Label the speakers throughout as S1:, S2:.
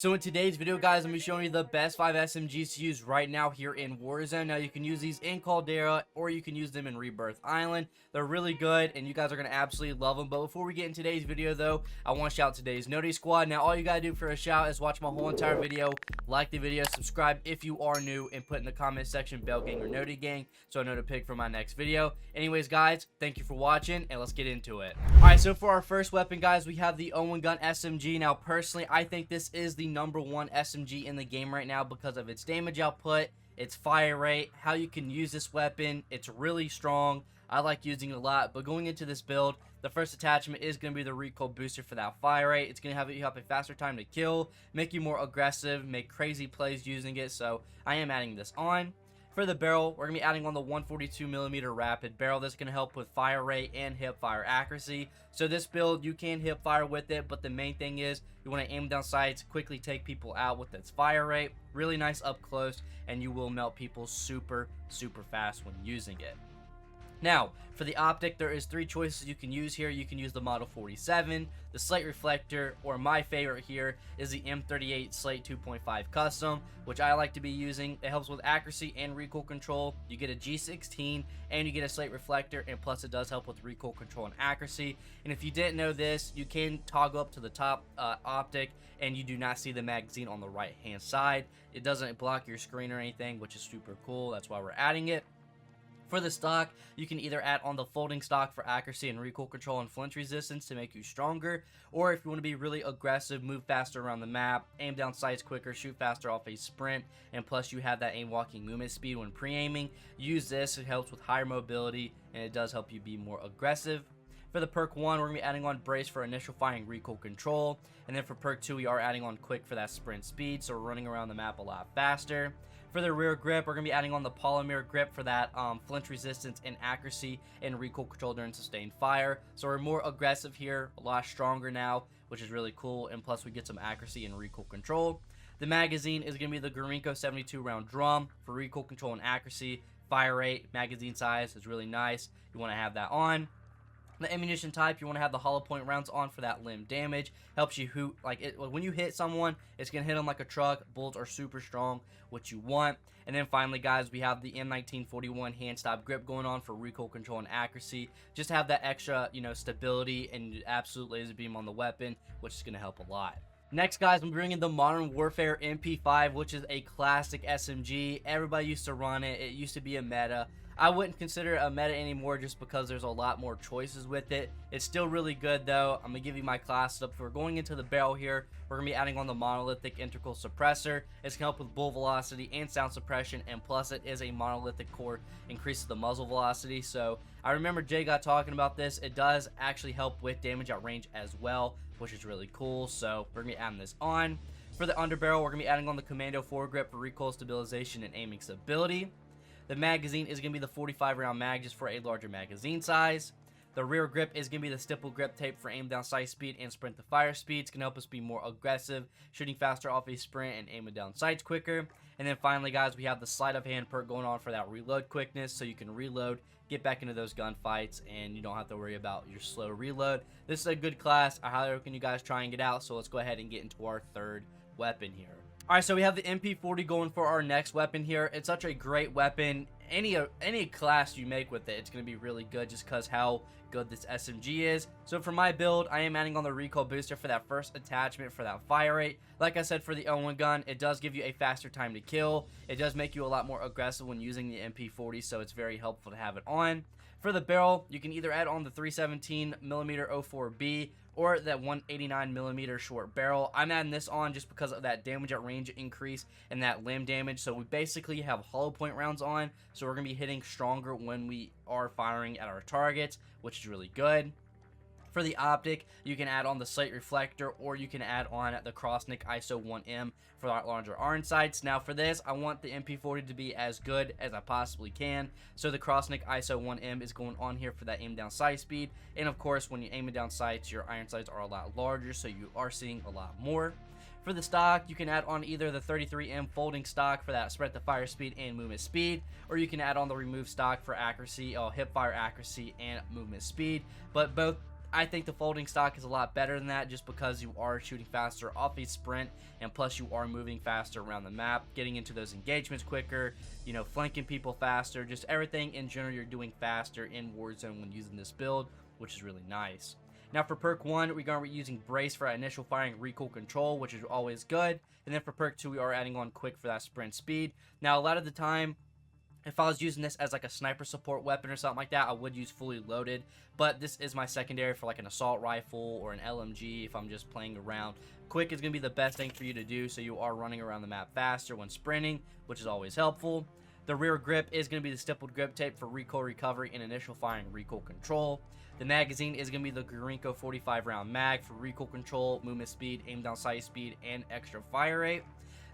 S1: So in today's video, guys, I'm going to be showing you the best 5 SMGs to use right now here in Warzone. Now, you can use these in Caldera, or you can use them in Rebirth Island. They're really good, and you guys are going to absolutely love them. But before we get in today's video, though, I want to shout out today's Noti Squad. Now, all you got to do for a shout is watch my whole entire video, like the video, subscribe if you are new, and put in the comment section Bell Gang or Noti Gang so I know to pick for my next video. Anyways, guys, thank you for watching, and let's get into it. Alright, so for our first weapon, guys, we have the Omen Gun SMG. Now, personally, I think this is the #1 SMG in the game right now because of its damage output, its fire rate, how you can use this weapon. It's really strong. I like using it a lot, but going into this build, the first attachment is going to be the recoil booster for that fire rate. It's going to have you have a faster time to kill, make you more aggressive, make crazy plays using it, so I am adding this on. For the barrel, we're going to be adding on the 142mm rapid barrel. That's going to help with fire rate and hip fire accuracy. So this build, you can hip fire with it, but the main thing is you want to aim down sights, quickly take people out with its fire rate. Really nice up close, and you will melt people super fast when using it. Now, for the optic, there is 3 choices you can use here. You can use the Model 47, the Slate Reflector, or my favorite here is the M38 Slate 2.5 Custom, which I like to be using. It helps with accuracy and recoil control. You get a G16, and you get a Slate Reflector, and plus it does help with recoil control and accuracy. And if you didn't know this, you can toggle up to the top optic, and you do not see the magazine on the right-hand side. It doesn't block your screen or anything, which is super cool. That's why we're adding it. For the stock, you can either add on the folding stock for accuracy and recoil control and flinch resistance to make you stronger, or if you want to be really aggressive, move faster around the map, aim down sights quicker, shoot faster off a sprint, and plus you have that aim walking movement speed when pre-aiming, use this. It helps with higher mobility, and it does help you be more aggressive. For the perk 1, we're going to be adding on brace for initial firing recoil control, and then for perk 2, we are adding on quick for that sprint speed, so we're running around the map a lot faster. For the rear grip, we're going to be adding on the polymer grip for that flinch resistance and accuracy and recoil control during sustained fire. So we're more aggressive here, a lot stronger now, which is really cool, and plus we get some accuracy and recoil control. The magazine is going to be the Gorinko 72 round drum for recoil control and accuracy. Fire rate, magazine size is really nice. You want to have that on. The ammunition type, you want to have the hollow point rounds on for that limb damage. Helps you hoot, when you hit someone, it's going to hit them like a truck. Bullets are super strong, what you want. And then finally, guys, we have the M1941 hand stop grip going on for recoil control and accuracy. Just have that extra, stability and absolute laser beam on the weapon, which is going to help a lot. Next, guys, I'm bringing the Modern Warfare MP5, which is a classic SMG. Everybody used to run it. It used to be a meta. I wouldn't consider it a meta anymore just because there's a lot more choices with it. It's still really good, though. I'm going to give you my class up. We're going into the barrel here. We're going to be adding on the monolithic integral suppressor. It's going to help with bull velocity and sound suppression, and plus it is a monolithic core, increases the muzzle velocity. So I remember Jay got talking about this. It does actually help with damage at range as well, which is really cool. So we're going to be adding this on. For the underbarrel, we're going to be adding on the Commando foregrip for recoil stabilization and aiming stability. The magazine is going to be the 45 round mag just for a larger magazine size. The rear grip is going to be the stipple grip tape for aim down sight speed and sprint to fire speed. It's going to help us be more aggressive, shooting faster off a sprint and aiming down sights quicker. And then finally, guys, we have the sleight of hand perk going on for that reload quickness, so you can reload, get back into those gunfights, and you don't have to worry about your slow reload. This is a good class. I highly recommend you guys trying it out. So let's go ahead and get into our third weapon here. Alright, so we have the MP40 going for our next weapon here. It's such a great weapon. Any class you make with it, it's going to be really good just because how good this SMG is. So for my build, I am adding on the recoil booster for that first attachment for that fire rate. Like I said, for the Omen Gun, it does give you a faster time to kill. It does make you a lot more aggressive when using the MP40, so it's very helpful to have it on. For the barrel, you can either add on the 317mm 04B or that 189mm short barrel. I'm adding this on just because of that damage at range increase and that limb damage. So we basically have hollow point rounds on, so we're going to be hitting stronger when we are firing at our targets, which is really good. For the optic, you can add on the Slate Reflector, or you can add on the Crossnick ISO 1M for that larger orange sights. Now for this, I want the MP40 to be as good as I possibly can, so the Crossnick ISO 1M is going on here for that aim down sight speed. And of course, when you aim down sights, your iron sights are a lot larger, so you are seeing a lot more. For the stock, you can add on either the 33M folding stock for that spread to fire speed and movement speed, or you can add on the remove stock for accuracy, hip fire accuracy and movement speed. But both I think the folding stock is a lot better than that just because you are shooting faster off a sprint, and plus you are moving faster around the map, getting into those engagements quicker, you know, flanking people faster, just everything in general you're doing faster in Warzone when using this build, which is really nice. Now for perk 1, we're going to be using Brace for initial firing recoil control, which is always good. And then for perk 2, we are adding on Quick for that sprint speed. Now a lot of the time, if I was using this as like a sniper support weapon or something like that, I would use fully loaded. But this is my secondary for like an assault rifle or an LMG if I'm just playing around. Quick is going to be the best thing for you to do, so you are running around the map faster when sprinting, which is always helpful. The rear grip is going to be the stippled grip tape for recoil recovery and initial firing recoil control. The magazine is going to be the Gurinko 45 round mag for recoil control, movement speed, aim down sight speed, and extra fire rate.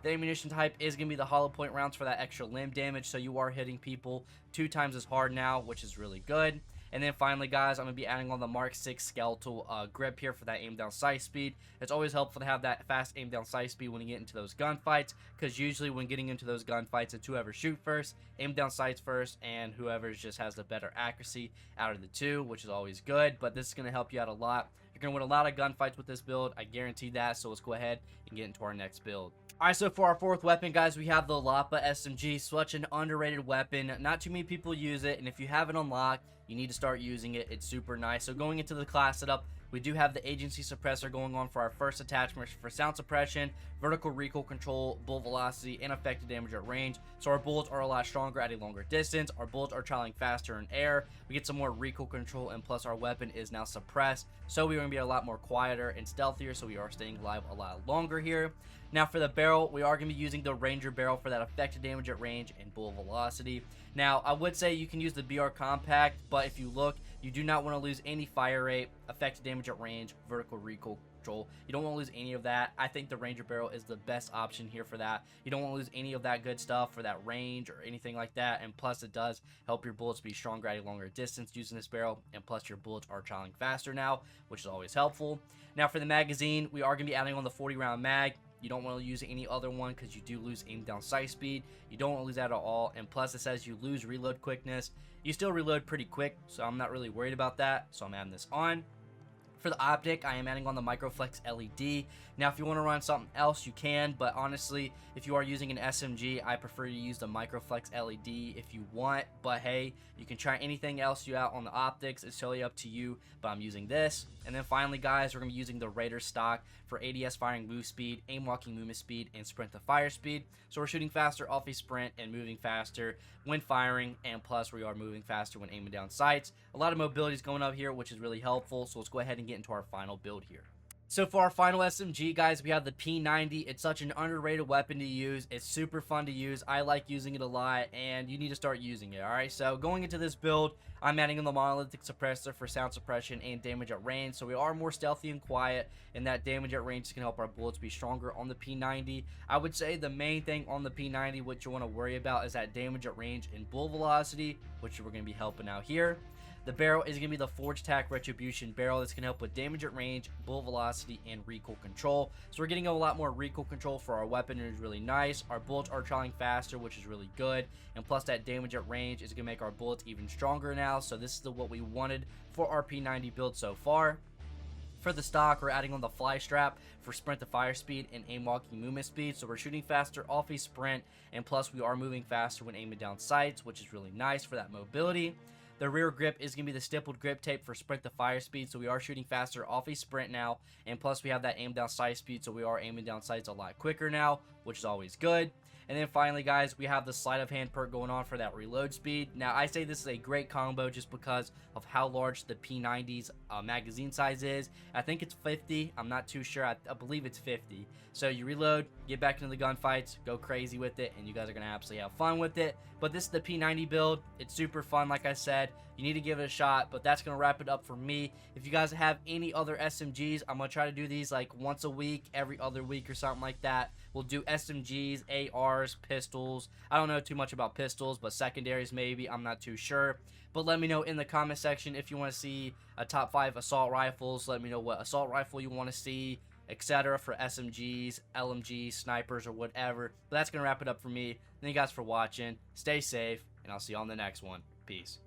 S1: The ammunition type is going to be the hollow point rounds for that extra limb damage, so you are hitting people 2 times as hard now, which is really good. And then finally, guys, I'm going to be adding on the Mark 6 skeletal grip here for that aim down sight speed. It's always helpful to have that fast aim down sight speed when you get into those gunfights, because usually when getting into those gunfights, it's whoever shoot first, aim down sights first, and whoever just has the better accuracy out of the two, which is always good. But this is going to help you out a lot. You're going to win a lot of gunfights with this build, I guarantee that. So let's go ahead and get into our next build. Alright, so for our 4th weapon, guys, we have the Lapa SMG. Such an underrated weapon. Not too many people use it, and if you have it unlocked, you need to start using it. It's super nice. So going into the class setup, we do have the agency suppressor going on for our first attachment for sound suppression, vertical recoil control, bullet velocity, and effective damage at range. So our bullets are a lot stronger at a longer distance. Our bullets are traveling faster in air. We get some more recoil control, and plus our weapon is now suppressed. So we're going to be a lot more quieter and stealthier, so we are staying alive a lot longer here. Now for the barrel, we are going to be using the Ranger barrel for that effective damage at range and bullet velocity. Now, I would say you can use the BR Compact, but if you look, you do not want to lose any fire rate, effective damage at range, vertical recoil control. You don't want to lose any of that. I think the Ranger barrel is the best option here for that. You don't want to lose any of that good stuff for that range or anything like that, and plus it does help your bullets be stronger at a longer distance using this barrel, and plus your bullets are traveling faster now, which is always helpful. Now for the magazine, we are going to be adding on the 40 round mag. You don't want to use any other one because you do lose aim down sight speed. You don't want to lose that at all. And plus it says you lose reload quickness. You still reload pretty quick, so I'm not really worried about that. So I'm adding this on. For the optic, I am adding on the Microflex LED. Now, if you want to run something else, you can, but honestly, if you are using an SMG, I prefer to use the Microflex LED if you want, but hey, you can try anything else you out on the optics. It's totally up to you, but I'm using this. And then finally, guys, we're going to be using the Raider stock for ADS firing move speed, aim walking movement speed, and sprint to fire speed. So we're shooting faster off a sprint and moving faster when firing, and plus we are moving faster when aiming down sights. A lot of mobility is going up here, which is really helpful, so let's go ahead and get into our final build here. So for our final SMG, guys, we have the P90. It's such an underrated weapon to use. It's super fun to use. I like using it a lot, and you need to start using it, alright? So going into this build, I'm adding in the monolithic suppressor for sound suppression and damage at range. So we are more stealthy and quiet, and that damage at range can help our bullets be stronger on the P90. I would say the main thing on the P90, what you want to worry about, is that damage at range and bullet velocity, which we're going to be helping out here. The barrel is going to be the Forged Tack Retribution barrel. That's going to help with damage at range, bullet velocity, and recoil control. So we're getting a lot more recoil control for our weapon, and it's really nice. Our bullets are traveling faster, which is really good. And plus that damage at range is going to make our bullets even stronger now. So this is what we wanted for our P90 build so far. For the stock, we're adding on the fly strap for sprint to fire speed and aim walking movement speed. So we're shooting faster off a sprint, and plus we are moving faster when aiming down sights, which is really nice for that mobility. The rear grip is going to be the stippled grip tape for sprint to fire speed, so we are shooting faster off a sprint now, and plus we have that aim down sight speed, so we are aiming down sights a lot quicker now, which is always good. And then finally, guys, we have the sleight of hand perk going on for that reload speed. Now, I say this is a great combo just because of how large the P90's magazine size is. I think it's 50. I'm not too sure. I believe it's 50. So you reload, get back into the gunfights, go crazy with it, and you guys are going to absolutely have fun with it. But this is the P90 build. It's super fun, like I said. You need to give it a shot, but that's going to wrap it up for me. If you guys have any other SMGs, I'm going to try to do these like once a week, every other week or something like that. We'll do SMGs, ARs, pistols. I don't know too much about pistols, but secondaries maybe. I'm not too sure. But let me know in the comment section if you want to see a top 5 assault rifles. Let me know what assault rifle you want to see, etc. for SMGs, LMGs, snipers, or whatever. But that's going to wrap it up for me. Thank you guys for watching. Stay safe, and I'll see you on the next one. Peace.